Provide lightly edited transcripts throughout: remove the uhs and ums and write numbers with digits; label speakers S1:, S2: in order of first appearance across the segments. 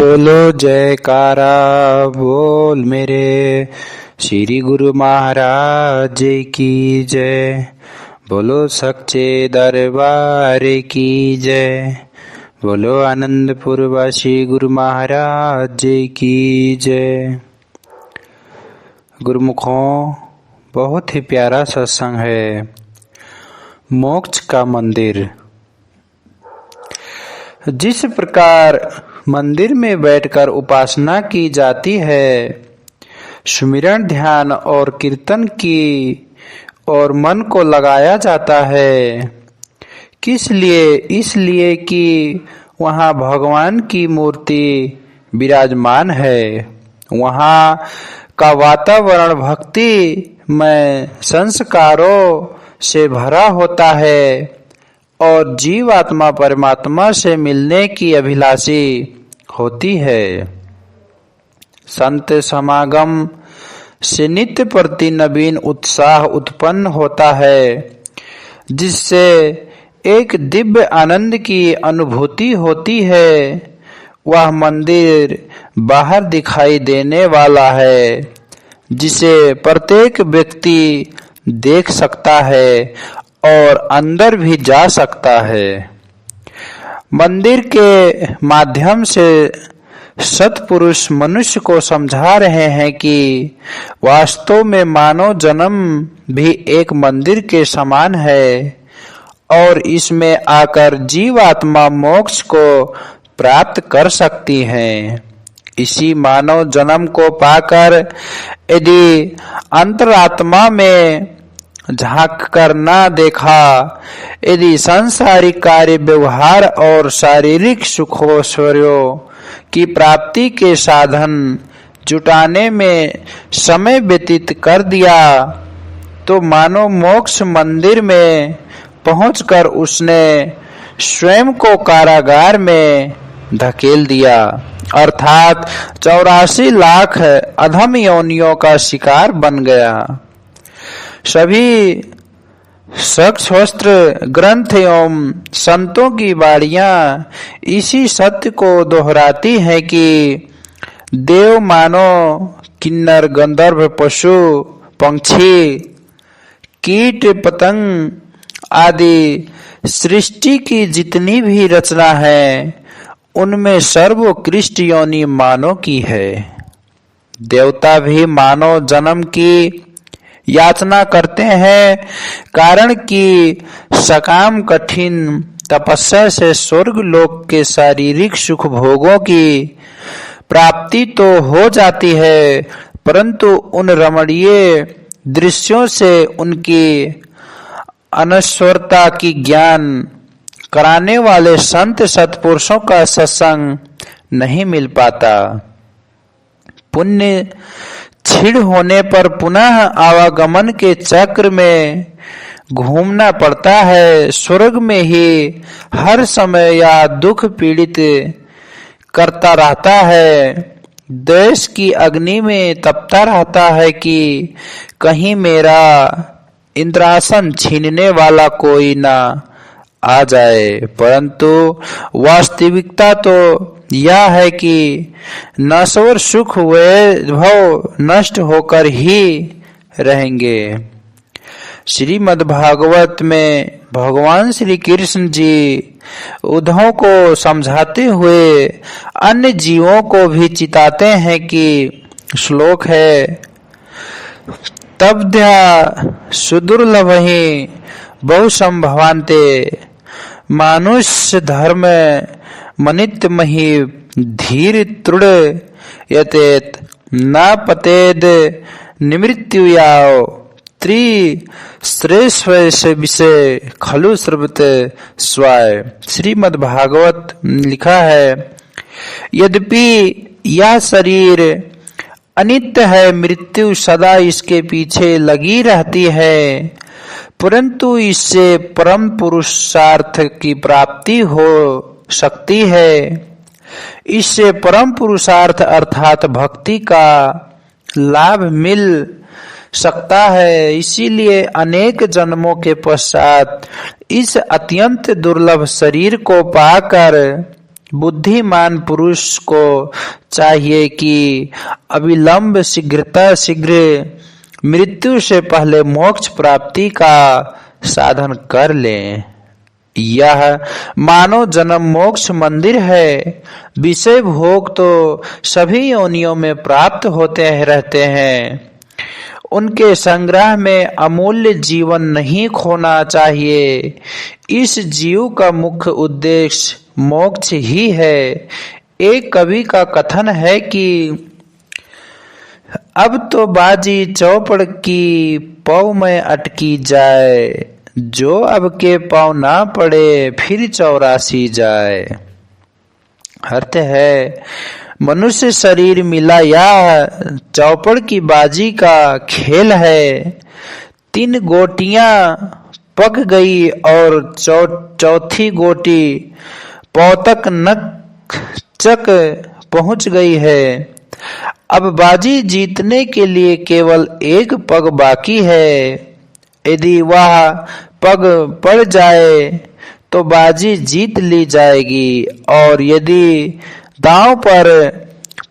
S1: बोलो जयकारा बोल मेरे श्री गुरु महाराज की जय। बोलो सच्चे दरबार की जय। बोलो आनंदपुर वासी गुरु महाराज की जय। गुरुमुखों, बहुत ही प्यारा सत्संग है। मोक्ष का मंदिर। जिस प्रकार मंदिर में बैठकर उपासना की जाती है, सुमिरन ध्यान और कीर्तन की और मन को लगाया जाता है, किस लिए? इसलिए कि वहाँ भगवान की मूर्ति विराजमान है। वहाँ का वातावरण भक्ति में संस्कारों से भरा होता है और जीवात्मा परमात्मा से मिलने की अभिलाषी होती है। संत समागम से नित्य प्रति नवीन उत्साह उत्पन्न होता है, जिससे एक दिव्य आनंद की अनुभूति होती है। वह मंदिर बाहर दिखाई देने वाला है, जिसे प्रत्येक व्यक्ति देख सकता है और अंदर भी जा सकता है। मंदिर के माध्यम से सत्पुरुष मनुष्य को समझा रहे हैं कि वास्तव में मानव जन्म भी एक मंदिर के समान है और इसमें आकर जीवात्मा मोक्ष को प्राप्त कर सकती हैं। इसी मानव जन्म को पाकर यदि अंतरात्मा में झांक कर ना देखा, यदि सांसारिक कार्य व्यवहार और शारीरिक सुखोश्वर्यों की प्राप्ति के साधन जुटाने में समय व्यतीत कर दिया, तो मानो मोक्ष मंदिर में पहुंचकर उसने स्वयं को कारागार में धकेल दिया, अर्थात 84 लाख अधम योनियों का शिकार बन गया। सभी शास्त्र ग्रंथ एवं संतों की वाणियां इसी सत्य को दोहराती है कि देव, मानव, किन्नर, गंधर्व, पशु, पंछी, कीट, पतंग आदि सृष्टि की जितनी भी रचना है, उनमें सर्वोत्कृष्ट योनि मानव की है। देवता भी मानव जन्म की याचना करते हैं, कारण कि सकाम कठिन तपस्या से स्वर्ग लोक के शारीरिक सुख भोगों की प्राप्ति तो हो जाती है, परंतु उन रमणीय दृश्यों से उनकी अनश्वरता की ज्ञान कराने वाले संत सत्पुरुषों का सत्संग नहीं मिल पाता। पुण्य क्षीण होने पर पुनः आवागमन के चक्र में घूमना पड़ता है। स्वर्ग में ही हर समय या दुख पीड़ित करता रहता है। देश की अग्नि में तपता रहता है कि कहीं मेरा इंद्रासन छीनने वाला कोई ना आ जाए, परंतु वास्तविकता तो यह है कि नश्वर सुख वैभव नष्ट होकर ही रहेंगे। श्रीमद् भागवत में भगवान श्री कृष्ण जी उद्धव को समझाते हुए अन्य जीवों को भी चिताते हैं कि श्लोक है, तब्ध्या सुदुर्लभहि बहुसंभवान्ते मानुष्य धर्म मनित्यमहि धीर तृण यतेत न पतेद निमृत्युयाओ त्रिश्रेष्ठ विषय खलु सर्वत स्वाय। श्रीमद् भागवत लिखा है, यद्यपि यह शरीर अनित्य है, मृत्यु सदा इसके पीछे लगी रहती है, परंतु इससे परम पुरुषार्थ की प्राप्ति हो सकती है। इससे परम पुरुषार्थ अर्थात भक्ति का लाभ मिल सकता है। इसीलिए अनेक जन्मों के पश्चात इस अत्यंत दुर्लभ शरीर को पाकर बुद्धिमान पुरुष को चाहिए कि अविलंब शीघ्र मृत्यु से पहले मोक्ष प्राप्ति का साधन कर लें। यह मानव जन्म मोक्ष मंदिर है। विषय भोग तो सभी योनियों में प्राप्त होते रहते हैं। उनके संग्रह में अमूल्य जीवन नहीं खोना चाहिए। इस जीव का मुख्य उद्देश्य मोक्ष ही है। एक कवि का कथन है कि अब तो बाजी चौपड़ की पौ में अटकी जाए, जो अब के पाँव ना पड़े फिर 84 जाए। अर्थ है, मनुष्य शरीर मिला या चौपड़ की बाजी का खेल है। 3 गोटियां पक गई और चौथी गोटी पौ तक नक चक पहुंच गई है। अब बाजी जीतने के लिए केवल एक पग बाकी है। यदि वह पग पड़ जाए तो बाजी जीत ली जाएगी, और यदि दांव पर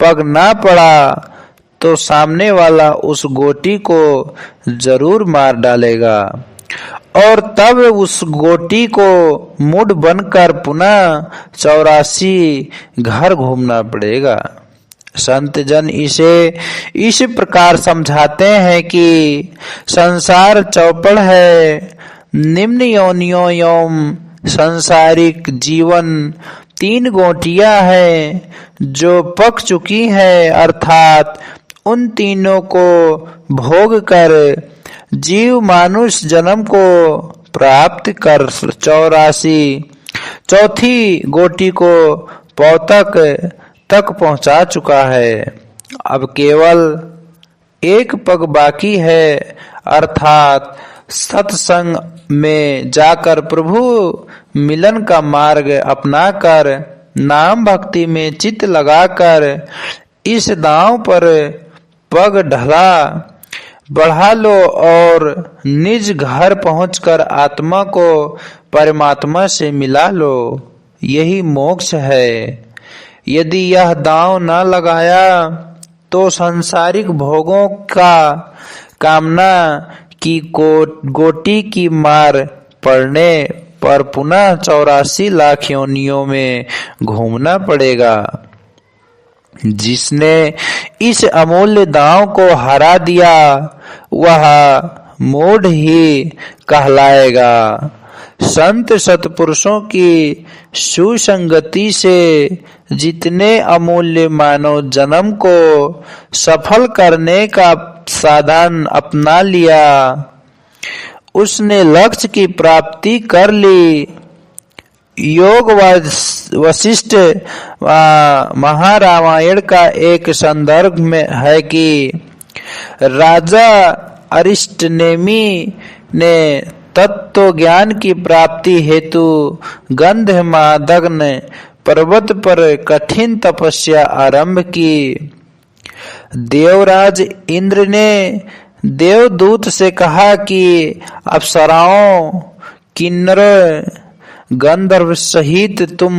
S1: पग ना पड़ा तो सामने वाला उस गोटी को जरूर मार डालेगा, और तब उस गोटी को मुड़ बनकर पुनः 84 घर घूमना पड़ेगा। संत जन इसे इस प्रकार समझाते हैं कि संसार चौपड़ है। निम्न योनियों एवं सांसारिक जीवन 3 गोटियां हैं जो पक चुकी है, अर्थात उन तीनों को भोग कर जीव मानुष जन्म को प्राप्त कर 84 चौथी गोटी को पौ तक पहुंचा चुका है। अब केवल एक पग बाकी है, अर्थात सत्संग में जाकर प्रभु मिलन का मार्ग अपनाकर नाम भक्ति में चित्त लगाकर इस दांव पर पग बढ़ा लो और निज घर पहुंचकर आत्मा को परमात्मा से मिला लो। यही मोक्ष है। यदि यह दांव न लगाया तो सांसारिक भोगों का कामना की गोटी की मार पड़ने पर पुनः 84 लाख योनियों में घूमना पड़ेगा। जिसने इस अमूल्य दांव को हरा दिया वह मूढ़ ही कहलाएगा। संत सत्पुरुषों की सुसंगति से जितने अमूल्य मानव जन्म को सफल करने का साधन अपना लिया, उसने लक्ष्य की प्राप्ति कर ली। योग वशिष्ठ महारामायण का एक संदर्भ में है कि राजा अरिष्टनेमि ने तत्व ज्ञान की प्राप्ति हेतु गंधमादन पर्वत पर कठिन तपस्या आरंभ की। देवराज इंद्र ने देवदूत से कहा कि अप्सराओं, किन्नर, गंधर्व सहित तुम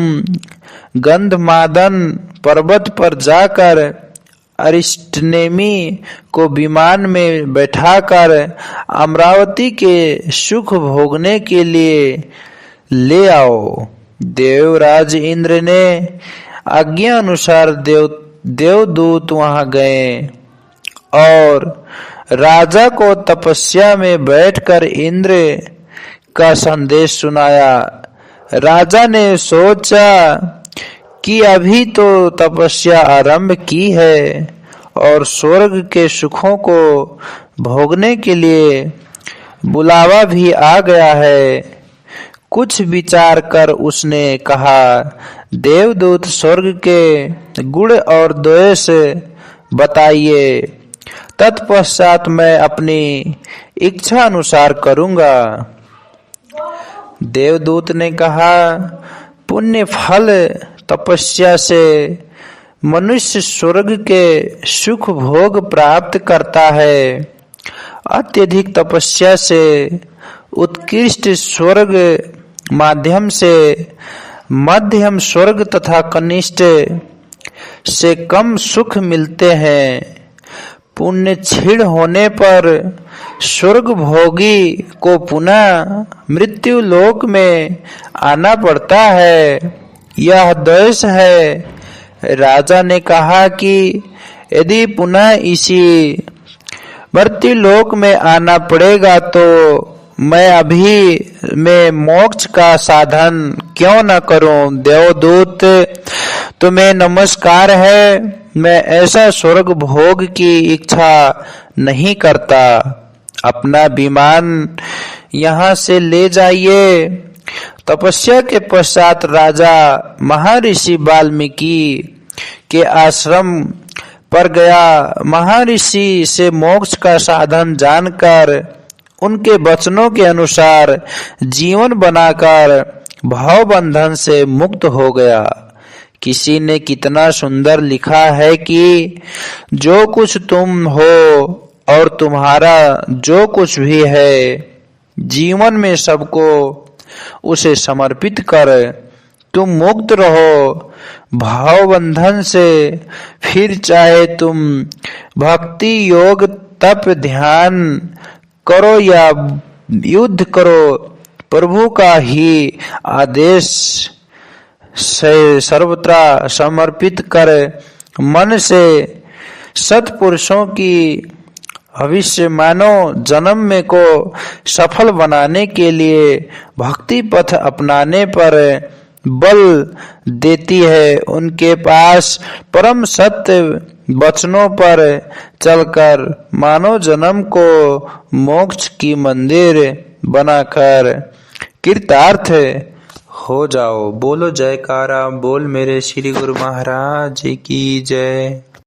S1: गंधमादन पर्वत पर जाकर अरिष्टनेमि को विमान में बैठाकर अमरावती के सुख भोगने के लिए ले आओ। देवराज इंद्र ने आज्ञा अनुसार देवदूत वहां गए और राजा को तपस्या में बैठकर इंद्र का संदेश सुनाया। राजा ने सोचा कि अभी तो तपस्या आरंभ की है और स्वर्ग के सुखों को भोगने के लिए बुलावा भी आ गया है। कुछ विचार कर उसने कहा, देवदूत स्वर्ग के गुण और दोष बताइए, तत्पश्चात मैं अपनी इच्छा अनुसार करूंगा। देवदूत ने कहा, पुण्य फल तपस्या से मनुष्य स्वर्ग के सुख भोग प्राप्त करता है। अत्यधिक तपस्या से उत्कृष्ट स्वर्ग माध्यम से मध्यम स्वर्ग तथा कनिष्ठ से कम सुख मिलते हैं। पुण्य क्षीण होने पर स्वर्ग भोगी को पुनः मृत्यु लोक में आना पड़ता है। यह द्वेष है। राजा ने कहा कि यदि पुनः इसी मृत्यु लोक में आना पड़ेगा तो मैं अभी में मोक्ष का साधन क्यों न करूं। देवदूत, तुम्हें नमस्कार है। मैं ऐसा स्वर्ग भोग की इच्छा नहीं करता। अपना विमान यहाँ से ले जाइए। तपस्या के पश्चात राजा महर्षि वाल्मीकि के आश्रम पर गया। महर्षि से मोक्ष का साधन जानकर उनके वचनों के अनुसार जीवन बनाकर भाव बंधन से मुक्त हो गया। किसी ने कितना सुंदर लिखा है कि जो कुछ तुम हो और तुम्हारा जो कुछ भी है, जीवन में सबको उसे समर्पित कर तुम मुक्त रहो भाव बंधन से। फिर चाहे तुम भक्ति योग तप ध्यान करो या युद्ध करो, प्रभु का ही आदेश से सर्वत्र समर्पित कर मन से सत्पुरुषों की भविष्य मानो जन्म में को सफल बनाने के लिए भक्ति पथ अपनाने पर बल देती है। उनके पास परम सत्य वचनों पर चलकर मानव जन्म को मोक्ष की मंदिर बनाकर कृतार्थ हो जाओ। बोलो जयकारा बोल मेरे श्री गुरु महाराज की जय।